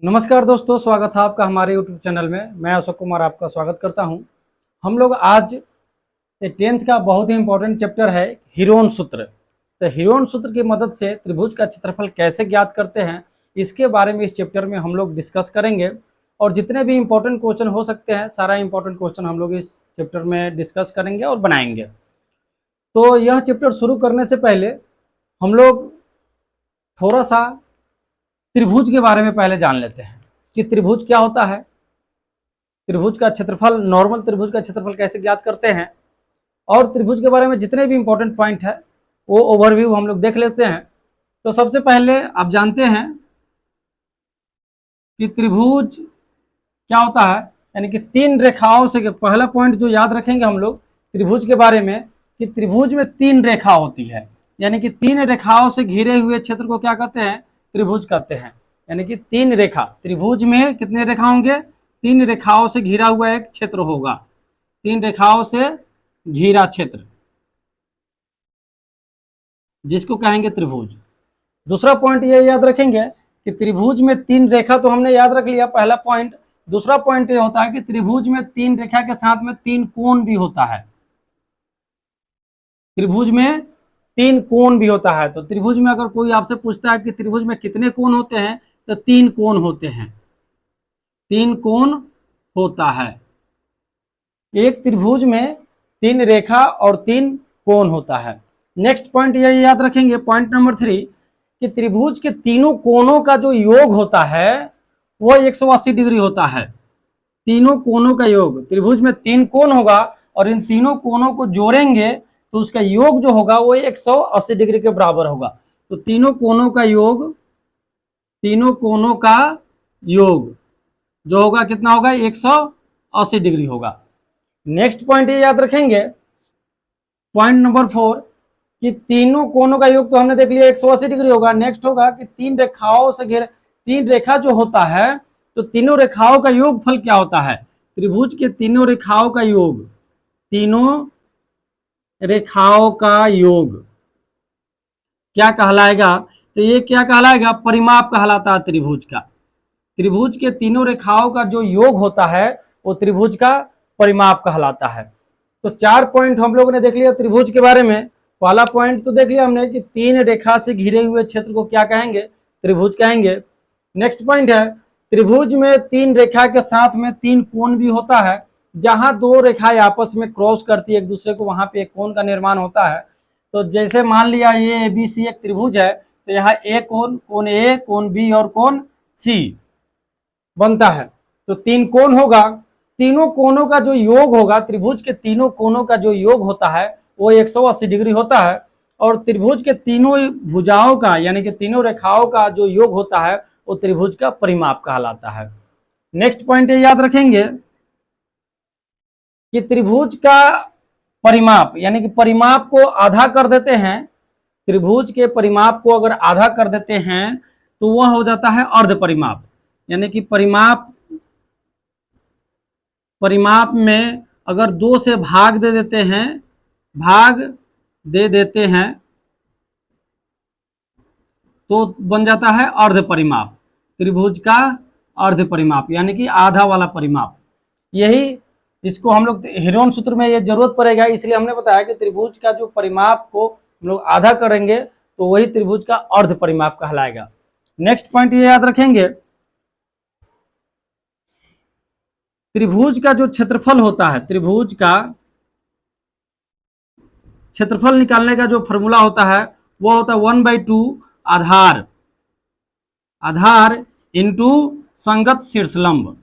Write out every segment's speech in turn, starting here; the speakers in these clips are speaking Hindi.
नमस्कार दोस्तों, स्वागत है आपका हमारे YouTube चैनल में। मैं अशोक कुमार आपका स्वागत करता हूं। हम लोग आज 10th का बहुत ही इंपॉर्टेंट चैप्टर है हिरोन सूत्र। तो हिरोन सूत्र की मदद से त्रिभुज का क्षेत्रफल कैसे ज्ञात करते हैं, इसके बारे में इस चैप्टर में हम लोग डिस्कस करेंगे। और जितने भी इंपॉर्टेंट क्वेश्चन हो सकते हैं, सारा इंपॉर्टेंट क्वेश्चन हम लोग इस चैप्टर में डिस्कस करेंगे और बनाएंगे। तो यह चैप्टर शुरू करने से पहले हम लोग थोड़ा सा त्रिभुज के बारे में पहले जान लेते हैं कि त्रिभुज क्या होता है, त्रिभुज का क्षेत्रफल, नॉर्मल त्रिभुज का क्षेत्रफल कैसे ज्ञात करते हैं, और त्रिभुज के बारे में जितने भी इंपॉर्टेंट पॉइंट है वो ओवरव्यू हम लोग देख लेते हैं। तो सबसे पहले आप जानते हैं कि त्रिभुज क्या होता है, यानी कि तीन रेखाओं से। पहला पॉइंट जो याद रखेंगे हम लोग त्रिभुज के बारे में कि त्रिभुज में तीन रेखा होती है, यानी कि तीन रेखाओं से घिरे हुए क्षेत्र को क्या कहते हैं, त्रिभुज कहते हैं। यानी कि तीन रेखा, त्रिभुज में कितने रेखा होंगे, तीन रेखाओं से घिरा हुआ एक क्षेत्र होगा, तीन रेखाओं से घिरा क्षेत्र जिसको कहेंगे त्रिभुज। दूसरा पॉइंट ये याद रखेंगे कि त्रिभुज में तीन रेखा तो हमने याद रख लिया, पहला पॉइंट। दूसरा पॉइंट ये होता है कि त्रिभुज में तीन रेखा के साथ में तीन कोण भी होता है, त्रिभुज में तीन कोण भी होता है। तो त्रिभुज में अगर कोई आपसे पूछता है कि त्रिभुज में कितने कोण होते हैं, तो तीन कोण होते हैं, तीन कोण होता है। एक त्रिभुज में तीन रेखा और तीन कोण होता है। नेक्स्ट पॉइंट ये याद रखेंगे, पॉइंट नंबर 3, कि त्रिभुज के तीनों कोणों का जो योग होता है वो 180 डिग्री होता है। तीनों कोणों का योग, त्रिभुज में तीन कोण होगा और इन तीनों कोणों को जोड़ेंगे तो उसका योग जो होगा वो 180 डिग्री के बराबर होगा। तो तीनों कोणों का योग, तीनों कोणों का योग जो होगा कितना होगा, 180 डिग्री होगा। नेक्स्ट पॉइंट ये याद रखेंगे, पॉइंट नंबर 4, कि तीनों कोणों का योग तो हमने देख लिया 180 डिग्री होगा। नेक्स्ट होगा कि तीन रेखाओं से घिरे, तीन रेखा जो होता है तो तीनों रेखाओं का योगफल क्या होता है, त्रिभुज के तीनों रेखाओं का योग, तीनों रेखाओं का योग क्या कहलाएगा, तो ये क्या कहलाएगा, परिमाप कहलाता है त्रिभुज का। त्रिभुज के तीनों रेखाओं का जो योग होता है वो त्रिभुज का परिमाप कहलाता है। तो 4 पॉइंट हम लोगों ने देख लिया त्रिभुज के बारे में। पहला पॉइंट तो देख लिया हमने कि तीन रेखा से घिरे हुए क्षेत्र को क्या कहेंगे, त्रिभुज कहेंगे। नेक्स्ट पॉइंट है, त्रिभुज में तीन रेखा के साथ में तीन कोण भी होता है। जहां दो रेखाएं आपस में क्रॉस करती है एक दूसरे को, वहां पे एक कोण का निर्माण होता है। तो जैसे मान लिया ये ABC एक त्रिभुज है, तो यहाँ ए कोण, कोण ए, कोण बी और कोण सी बनता है। तो तीन कोण होगा, तीनों कोणों का जो योग होगा, त्रिभुज के तीनों कोणों का जो योग होता है वो 180 डिग्री होता है। और त्रिभुज के तीनों भुजाओं का, यानी कि तीनों रेखाओं का जो योग होता है वो त्रिभुज का परिमाप कहलाता है। नेक्स्ट पॉइंट ये याद रखेंगे कि त्रिभुज का परिमाप, यानी कि परिमाप को आधा कर देते हैं, त्रिभुज के परिमाप को अगर आधा कर देते हैं तो वह हो जाता है अर्ध परिमाप। यानी कि परिमाप में अगर 2 से भाग दे देते हैं तो बन जाता है अर्ध परिमाप, त्रिभुज का अर्ध परिमाप, यानी कि आधा वाला परिमाप। यही इसको हम लोग हिरोन सूत्र में ये जरूरत पड़ेगा, इसलिए हमने बताया कि त्रिभुज का जो परिमाप को हम लोग आधा करेंगे तो वही त्रिभुज का अर्ध परिमाप कहलाएगा। नेक्स्ट पॉइंट ये याद रखेंगे, त्रिभुज का जो क्षेत्रफल होता है, त्रिभुज का क्षेत्रफल निकालने का जो फॉर्मूला होता है वो होता है 1/2 आधार इंटू संगत शीर्षलंब।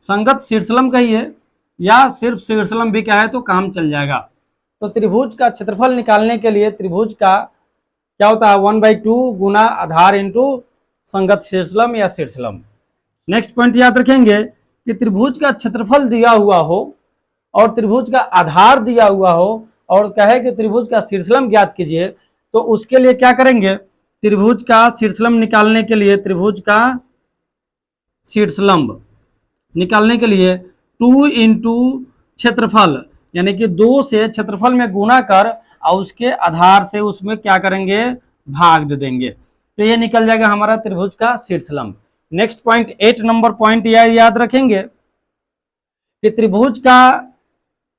संगत शीर्षलंब कहिए या सिर्फ शीर्षलंब भी क्या है तो काम चल जाएगा। तो त्रिभुज का क्षेत्रफल निकालने के लिए त्रिभुज का क्या होता है, 1/2 गुना आधार इंटू संगत शीर्षलंब या शीर्षलंब। नेक्स्ट पॉइंट याद रखेंगे कि त्रिभुज का क्षेत्रफल दिया हुआ हो और त्रिभुज का आधार दिया हुआ हो और कहे कि त्रिभुज का शीर्षलंब ज्ञात कीजिए, तो उसके लिए क्या करेंगे, त्रिभुज का शीर्षलंब निकालने के लिए, त्रिभुज का शीर्षलंब निकालने के लिए 2 इंटू क्षेत्रफल, यानी कि 2 से क्षेत्रफल में गुना कर और उसके आधार से उसमें क्या करेंगे, भाग दे देंगे, तो ये निकल जाएगा हमारा त्रिभुज का शीर्षलंब। नेक्स्ट पॉइंट 8 नंबर पॉइंट यह याद रखेंगे कि त्रिभुज का,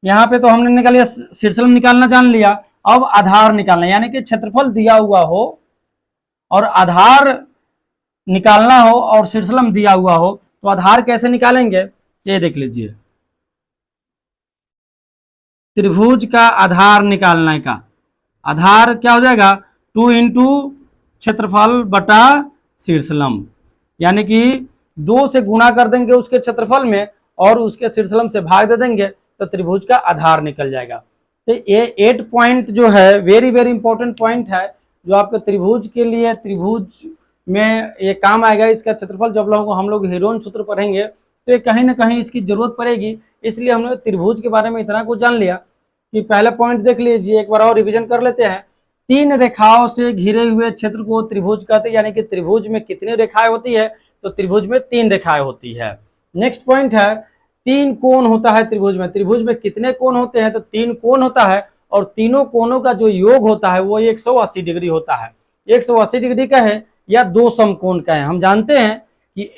यहाँ पे तो हमने निकाल लिया, शीर्षलंब निकालना जान लिया। अब आधार निकालना, यानी कि क्षेत्रफल दिया हुआ हो और आधार निकालना हो और शीर्षलंब दिया हुआ हो, तो आधार कैसे निकालेंगे ये देख लीजिए। त्रिभुज का आधार निकालने का आधार क्या हो जाएगा, 2 इंटू क्षेत्रफल बटा शीर्षलंब, यानी कि 2 से गुणा कर देंगे उसके क्षेत्रफल में और उसके शीर्षलंब से भाग दे देंगे तो त्रिभुज का आधार निकल जाएगा। तो ये 8 पॉइंट जो है वेरी वेरी इंपॉर्टेंट पॉइंट है, जो आपके त्रिभुज के लिए, त्रिभुज में ये काम आएगा। इसका क्षेत्रफल जब हम लोग हीरोन सूत्र पढ़ेंगे तो ये कहीं ना कहीं इसकी जरूरत पड़ेगी, इसलिए हमने त्रिभुज के बारे में इतना कुछ जान लिया कि पहला पॉइंट देख लीजिए, एक बार और रिवीजन कर लेते हैं। 3 रेखाओं से घिरे हुए क्षेत्र को त्रिभुज कहते हैं, यानी कि त्रिभुज में कितनी रेखाएं होती है, तो त्रिभुज में 3 रेखाएं होती है। नेक्स्ट पॉइंट है 3 कोण होता है त्रिभुज में। त्रिभुज में कितने कोण होते हैं, तो 3 कोण होता है और तीनों कोणों का जो योग होता है वो 180 डिग्री होता है। 180 डिग्री का है या 2 समकोण का है। हम जानते हैं कि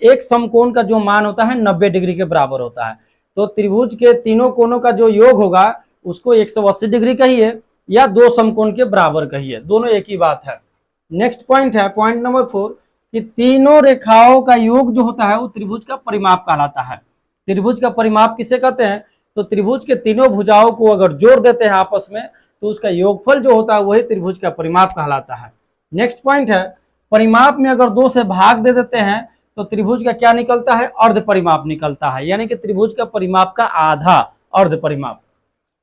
एक समकोण का जो मान होता है 90 डिग्री के बराबर होता है, तो त्रिभुज के तीनों कोणों का जो योग होगा उसको 180 डिग्री कहिए या 2 समकोण के बराबर कहिए, दोनों एक ही बात है। नेक्स्ट पॉइंट है पॉइंट नंबर 4 कि तीनों रेखाओं का योग जो होता है वो त्रिभुज का परिमाप कहलाता है। त्रिभुज का परिमाप किसे कहते हैं, तो त्रिभुज के तीनों भुजाओं को अगर जोड़ देते हैं आपस में तो उसका योगफल जो होता है वही त्रिभुज का परिमाप कहलाता है। नेक्स्ट पॉइंट है परिमाप में अगर 2 से भाग दे देते हैं तो त्रिभुज का क्या निकलता है, अर्ध परिमाप निकलता है, यानी कि त्रिभुज का परिमाप का आधा अर्ध परिमाप।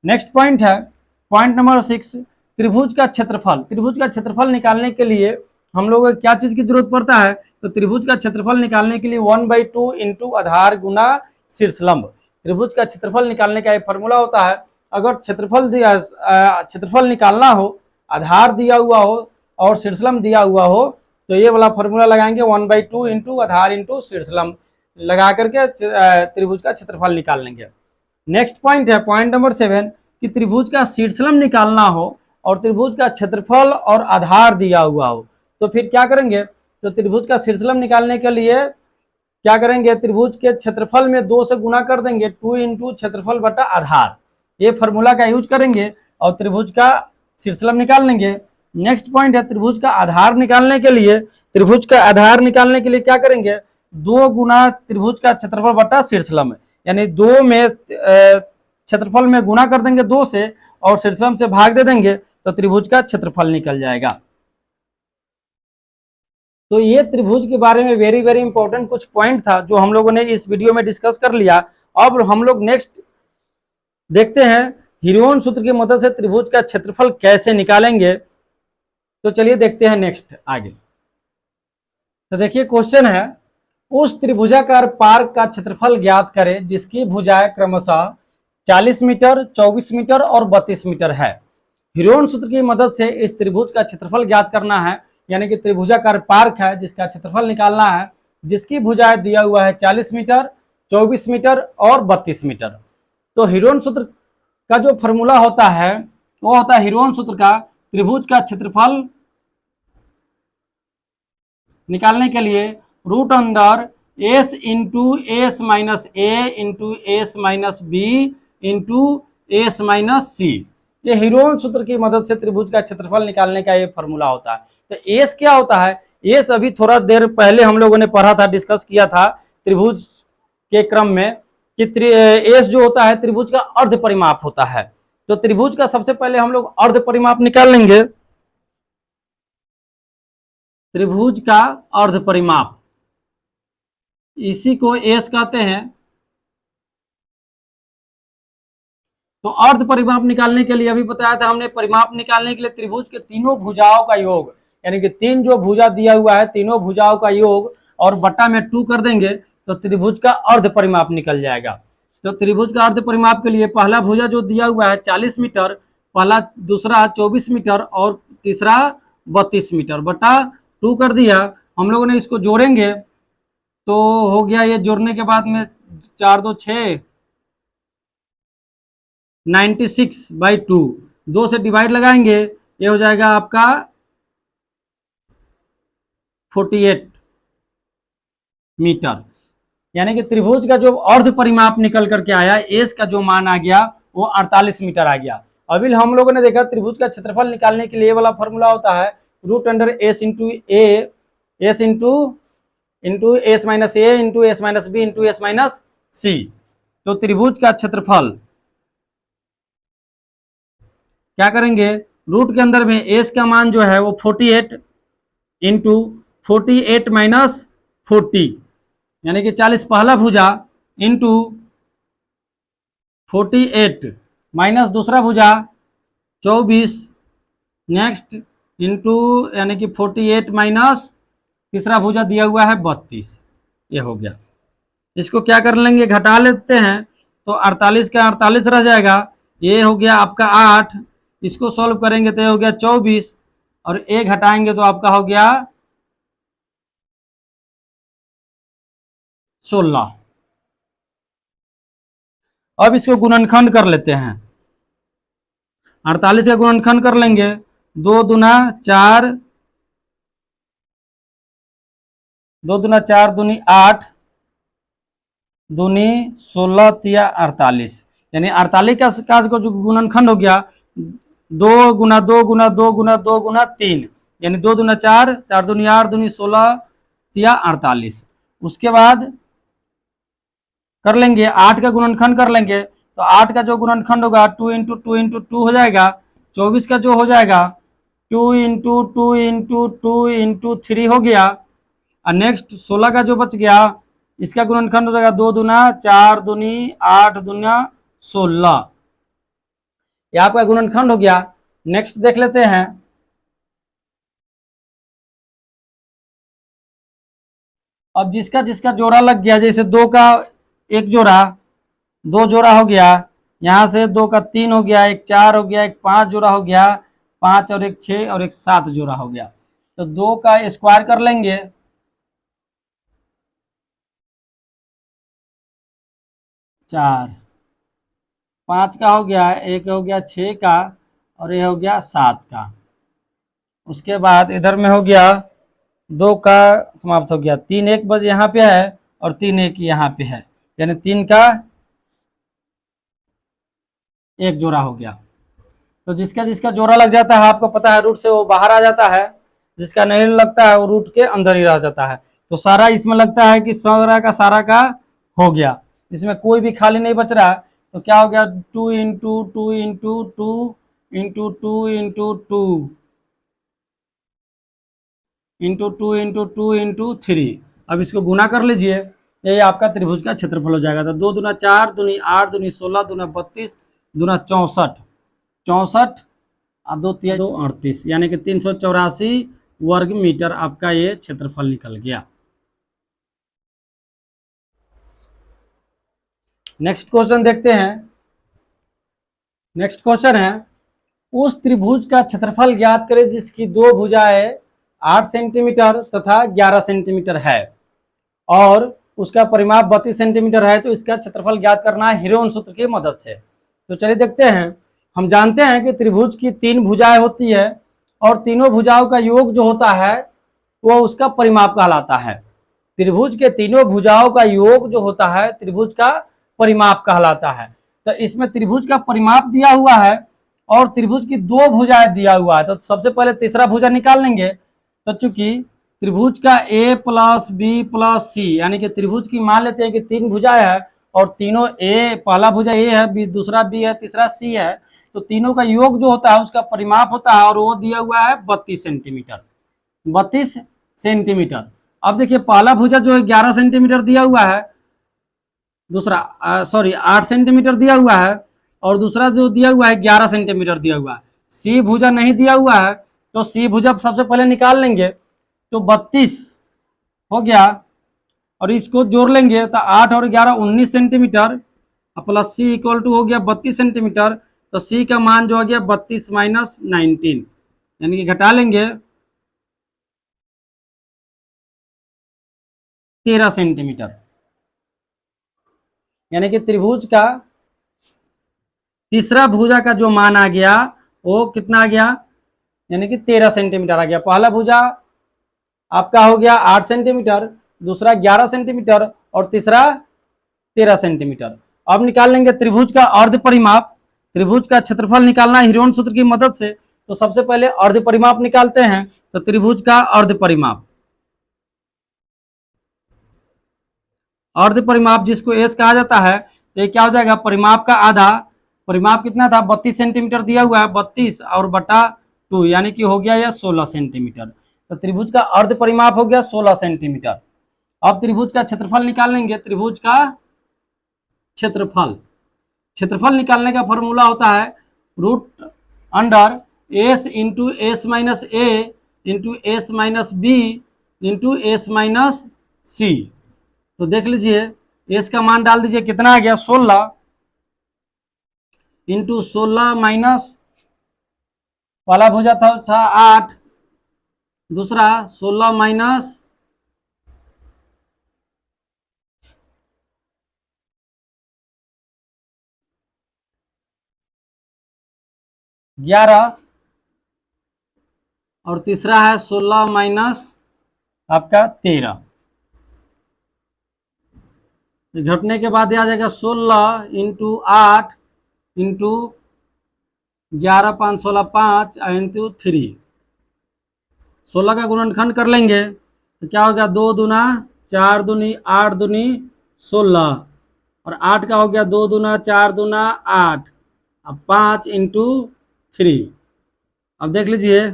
नेक्स्ट पॉइंट है पॉइंट नंबर 6 त्रिभुज का क्षेत्रफल। त्रिभुज का क्षेत्रफल निकालने के लिए हम लोगों को क्या चीज की जरूरत पड़ता है, तो त्रिभुज का क्षेत्रफल निकालने के लिए 1/2 इंटू आधार गुना शीर्षलंब। त्रिभुज का क्षेत्रफल निकालने का एक फॉर्मूला होता है, अगर क्षेत्रफल निकालना हो, आधार दिया हुआ हो और शीर्षलंब दिया हुआ हो, तो ये वाला फॉर्मूला लगाएंगे 1/2 इंटू आधार इंटू शीर्षलंब लगा करके त्रिभुज का क्षेत्रफल निकाल लेंगे। नेक्स्ट पॉइंट है पॉइंट नंबर 7 कि त्रिभुज का शीर्षलंब निकालना हो और त्रिभुज का क्षेत्रफल और आधार दिया हुआ हो, तो फिर क्या करेंगे, तो त्रिभुज का शीर्षलंब निकालने के लिए क्या करेंगे, त्रिभुज के क्षेत्रफल में 2 से गुणा कर देंगे, 2 इंटू क्षेत्रफल बटा आधार, ये फॉर्मूला का यूज करेंगे और त्रिभुज का शीर्षलंब निकाल लेंगे। नेक्स्ट पॉइंट है त्रिभुज का आधार निकालने के लिए, त्रिभुज का आधार निकालने के लिए क्या करेंगे, 2 गुना त्रिभुज का क्षेत्रफल बटा शीर्षलंब, यानी 2 में क्षेत्रफल में गुणा कर देंगे 2 से और शीर्षलंब से भाग दे देंगे तो त्रिभुज का क्षेत्रफल निकल जाएगा। तो ये त्रिभुज के बारे में वेरी वेरी इंपॉर्टेंट कुछ पॉइंट था जो हम लोगों ने इस वीडियो में डिस्कस कर लिया। अब हम लोग नेक्स्ट देखते हैं हीरोन सूत्र की मदद से त्रिभुज का क्षेत्रफल कैसे निकालेंगे। तो चलिए देखते हैं नेक्स्ट आगे। तो देखिए क्वेश्चन है, उस त्रिभुजाकार पार्क का क्षेत्रफल ज्ञात करें जिसकी भुजाएं क्रमशः 40 मीटर, 24 मीटर और 32 मीटर है। हीरोन सूत्र की मदद से इस त्रिभुज का क्षेत्रफल ज्ञात करना है, यानी कि त्रिभुजाकार पार्क है जिसका क्षेत्रफल निकालना है, जिसकी भुजाएं दिया हुआ है 40 मीटर, 24 मीटर और 32 मीटर। तो हीरोन सूत्र का जो फॉर्मूला होता है वो होता है हीरोन सूत्र का त्रिभुज का क्षेत्रफल निकालने के लिए रूट अंदर S into S minus A into S minus B into S minus C. ये हीरोन सूत्र की मदद से त्रिभुज का क्षेत्रफल निकालने का ये फॉर्मूला होता है। तो एस क्या होता है, एस अभी थोड़ा देर पहले हम लोगों ने पढ़ा था, डिस्कस किया था त्रिभुज के क्रम में कि एस जो होता है त्रिभुज का अर्ध परिमाप होता है। तो त्रिभुज का सबसे पहले हम लोग अर्ध परिमाप निकाल लेंगे, त्रिभुज का अर्ध परिमाप, इसी को एस कहते हैं। तो अर्ध परिमाप निकालने के लिए अभी बताया था हमने, परिमाप निकालने के लिए त्रिभुज के तीनों भुजाओं का योग, यानी कि 3 जो भुजा दिया हुआ है तीनों भुजाओं का योग और बट्टा में 2 कर देंगे तो त्रिभुज का अर्ध परिमाप निकल जाएगा। तो त्रिभुज का अर्ध परिमाप के लिए पहला भुजा जो दिया हुआ है 40 मीटर, पहला दूसरा 24 मीटर और तीसरा 32 मीटर, बटा 2 कर दिया। हम लोगों ने इसको जोड़ेंगे तो हो गया, ये जोड़ने के बाद में 4 2 6 96/2, 2 से डिवाइड लगाएंगे ये हो जाएगा आपका 48। मीटर। यानी कि त्रिभुज का जो अर्ध परिमाप निकल करके आया, एस का जो मान आ गया वो 48 मीटर आ गया। अभी हम लोगों ने देखा त्रिभुज का क्षेत्रफल निकालने के लिए वाला फॉर्मूला होता है root under S into A, S into S minus A into S minus B into S minus C. तो त्रिभुज का क्षेत्रफल क्या करेंगे, रूट के अंदर में एस का मान जो है वो 48 इंटू 48 माइनस 40 यानी कि 40 पहला भुजा इंटू 48 माइनस दूसरा भुजा 24 नेक्स्ट इंटू यानी कि 48 माइनस तीसरा भुजा दिया हुआ है 32। ये हो गया। इसको क्या कर लेंगे, घटा लेते हैं तो 48 का 48 रह जाएगा। ये हो गया आपका 8, इसको सॉल्व करेंगे तो ये हो गया 24 और एक घटाएंगे तो आपका हो गया 16। अब इसको गुणनखंड कर लेते हैं। 48 का गुणनखंड कर लेंगे, 2 दूना 4, 2 दूना 4 दूनी 8 दूनी 16 तिया 48 यानी 48 का जो गुणनखंड हो गया 2 गुना 2 गुना 2 गुना 2 गुना 3 यानी 2 दूना 4, 4 दूनी 8 दूनी 16 तिया 48। उसके बाद कर लेंगे 8 का गुणनखंड कर लेंगे तो 8 का जो गुणनखंड होगा 2 इंटू 2 इंटू 2 हो जाएगा। 24 का जो हो जाएगा 2 इंटू 2 इंटू 2 इंटू 3 हो गया। और नेक्स्ट 16 का जो बच गया इसका गुणनखंड हो जाएगा 2 दूना 4 दूनी 8 दूना 16। ये आपका गुणनखंड हो गया। नेक्स्ट देख लेते हैं, अब जिसका जिसका जोड़ा लग गया, जैसे 2 का एक जोड़ा, 2 जोड़ा हो गया, यहाँ से 2 का 3 हो गया, एक 4 हो गया, एक 5 जोड़ा हो गया, 5 और एक 6 और एक 7 जोड़ा हो गया। तो 2 का स्क्वायर कर लेंगे, 4, 5 का हो गया, एक हो गया 6 का और ये हो गया 7 का। उसके बाद इधर में हो गया 2 का समाप्त हो गया, 3 एक बज यहाँ पे है और 3 एक यहाँ पे है यानी 3 का एक जोड़ा हो गया। तो जिसका जिसका जोड़ा लग जाता है आपको पता है रूट से वो बाहर आ जाता है, जिसका नहीं लगता है वो रूट के अंदर ही रह जाता है। तो सारा इसमें लगता है कि सारा का हो गया, इसमें कोई भी खाली नहीं बच रहा। तो क्या हो गया 2 into 2 into 2 into 2 into 2 into 2 into 2 into 3। अब इसको गुना कर लीजिए, ये आपका त्रिभुज का क्षेत्रफल हो जाएगा। तो 2 दूना 4 दूनी 8 दूनी 16 दूना 32 दूना 64, 64 और 2 3 2 38 यानी कि 384 वर्ग मीटर आपका ये क्षेत्रफल निकल गया। नेक्स्ट क्वेश्चन देखते हैं। नेक्स्ट क्वेश्चन है, उस त्रिभुज का क्षेत्रफल ज्ञात करें जिसकी 2 भुजाएं 8 सेंटीमीटर तथा 11 सेंटीमीटर है और उसका परिमाप 32 सेंटीमीटर है। तो इसका क्षेत्रफल ज्ञात करना है हीरोन सूत्र की मदद से। तो चलिए देखते हैं। हम जानते हैं कि त्रिभुज की 3 भुजाएं होती है और तीनों भुजाओं का योग जो होता है वो उसका परिमाप कहलाता है। त्रिभुज के तीनों भुजाओं का योग जो होता है त्रिभुज का परिमाप कहलाता है। तो इसमें त्रिभुज का परिमाप दिया हुआ है और त्रिभुज की 2 भुजाएं दिया हुआ है। तो सबसे पहले तीसरा भुजा निकाल लेंगे। तो चूंकि त्रिभुज का a प्लस बी प्लस सी यानी कि त्रिभुज की मान लेते हैं कि 3 भुजाएं है और तीनों a, पहला भुजा a है, बी दूसरा b है, तीसरा c है। तो तीनों का योग जो होता है उसका परिमाप होता है और वो दिया हुआ है 32 सेंटीमीटर, 32 सेंटीमीटर। अब देखिए पहला भुजा जो है 11 सेंटीमीटर दिया हुआ है, दूसरा 8 सेंटीमीटर दिया हुआ है और दूसरा जो दिया हुआ है 11 सेंटीमीटर दिया हुआ है। सी भुजा नहीं दिया हुआ है तो सी भुजा सबसे पहले निकाल लेंगे। तो 32 हो गया और इसको जोड़ लेंगे तो 8 और 11 19 centimetre plus C equal to हो गया 32 सेंटीमीटर। तो सी का मान जो हो गया 32 माइनस 19 यानी कि घटा लेंगे 13 सेंटीमीटर। यानी कि त्रिभुज का तीसरा भुजा का जो मान आ गया वो कितना आ गया, यानी कि 13 सेंटीमीटर आ गया। पहला भुजा आपका हो गया 8 सेंटीमीटर, दूसरा 11 सेंटीमीटर और तीसरा 13 सेंटीमीटर। अब निकाल लेंगे त्रिभुज का अर्ध परिमाप। त्रिभुज का क्षेत्रफल निकालना हिरोन सूत्र की मदद से, तो सबसे पहले अर्ध परिमाप निकालते हैं। तो त्रिभुज का अर्ध परिमाप, अर्ध परिमाप जिसको एस कहा जाता है, तो ये क्या हो जाएगा, परिमाप का आधा। परिमाप कितना था, 32 सेंटीमीटर दिया हुआ है, 32 और बटा 2 यानी कि हो गया यह 16 सेंटीमीटर। तो त्रिभुज का अर्ध परिमाप हो गया 16 सेंटीमीटर। अब त्रिभुज का क्षेत्रफल निकाल लेंगे। त्रिभुज का क्षेत्रफल, क्षेत्रफल निकालने का फॉर्मूला होता है root under S into S minus A into S minus B into S minus C. तो देख लीजिए, एस का मान डाल दीजिए, कितना आ गया 16 इंटू 16 माइनस पहला भुजा था 8, दूसरा 16 माइनस 11 और तीसरा है 16 माइनस आपका 13। घटने के बाद आ जाएगा 16 इंटू 8 इंटू 11 5 16 5 इंटू 3। 16 का गुणनखंड कर लेंगे तो क्या हो गया, 2 दूना 4 दूनी 8 दूनी 16 और 8 का हो गया 2 दूना 4 दूना 8। अब 5 इंटू 3। अब देख लीजिए,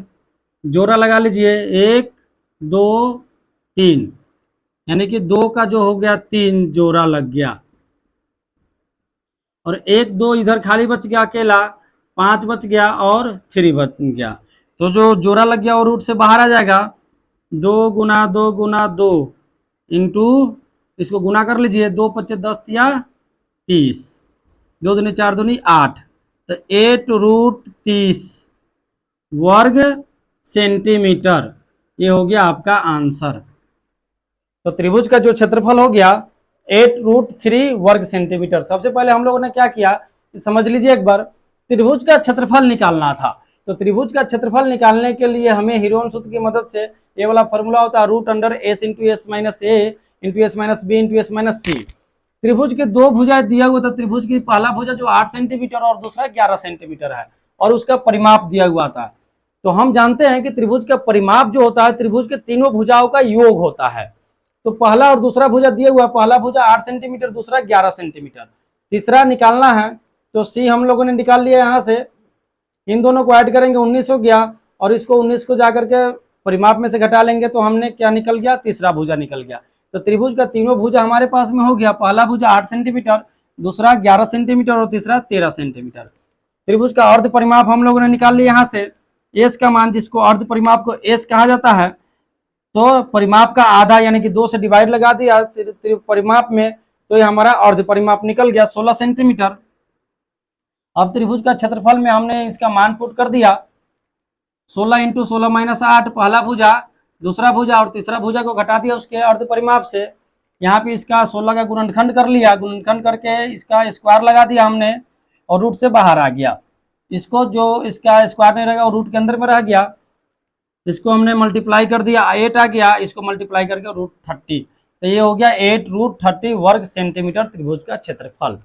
जोड़ा लगा लीजिए, 1 2 3 यानी कि 2 का जो हो गया 3 जोड़ा लग गया और 1 2 इधर खाली बच गया अकेला, 5 बच गया और 3 बच गया। तो जो जोड़ा लग गया वो रूट से बाहर आ जाएगा। 2 गुना 2 गुना 2 इंटू, इसको गुना कर लीजिए, 2 पच्चे 10 या 30, 2 दूनी 4 दूनी 8, तो 8 रूट 30 वर्ग सेंटीमीटर। ये हो गया आपका आंसर। तो त्रिभुज का जो क्षेत्रफल हो गया 8 रूट 3 वर्ग सेंटीमीटर। सबसे पहले हम लोगों ने क्या किया, समझ लीजिए एक बार, त्रिभुज का क्षेत्रफल निकालना था। तो त्रिभुज का क्षेत्रफल निकालने के लिए हमें हिरोन सूत्र की मदद से ये वाला फॉर्मूला होता है root under S into S minus A into S minus B into S minus C. त्रिभुज के दो भुजाएं दिया हुआ था। त्रिभुज की पहला भुजा जो 8 सेंटीमीटर और दूसरा 11 सेंटीमीटर है और उसका परिमाप दिया हुआ था। तो हम जानते हैं कि त्रिभुज का परिमाप जो होता है त्रिभुज के तीनों भुजाओं का योग होता है। तो पहला और दूसरा भुजा दिया हुआ, पहला भुजा 8 सेंटीमीटर, दूसरा 11 सेंटीमीटर। तीसरा निकालना है तो सी हम लोगों ने निकाल लिया। यहाँ से इन दोनों को ऐड करेंगे 19 हो गया और इसको 19 को जाकर के परिमाप में से घटा लेंगे तो हमने क्या निकल गया, तीसरा भुजा निकल गया। तो त्रिभुज का तीनों भुजा हमारे पास में हो गया। पहला भुजा 8 सेंटीमीटर, दूसरा 11 सेंटीमीटर और तीसरा 13 सेंटीमीटर। त्रिभुज का अर्ध परिमाप हम लोगों ने निकाल लिया। यहाँ से एस का मान, जिसको अर्ध परिमाप को एस कहा जाता है, तो परिमाप का आधा यानी कि 2 से डिवाइड लगा दिया परिमाप में, तो ये हमारा अर्ध परिमाप निकल गया 16 सेंटीमीटर। अब त्रिभुज का क्षेत्रफल में हमने इसका मान पुट कर दिया। 16 इंटू 16 माइनस 8 पहला भुजा, दूसरा भुजा और तीसरा भुजा को घटा दिया उसके अर्ध परिमाप से। यहाँ पे इसका 16 का गुणनखंड कर लिया, गुणनखंड करके इसका स्क्वायर लगा दिया हमने और रूट से बाहर आ गया। इसको जो इसका स्क्वायर नहीं रहेगा वो रूट के अंदर में रह गया। इसको हमने मल्टीप्लाई कर दिया, 8 आ गया, इसको मल्टीप्लाई करके रूट 30। तो ये हो गया 8 रूट 30 वर्ग सेंटीमीटर त्रिभुज का क्षेत्रफल।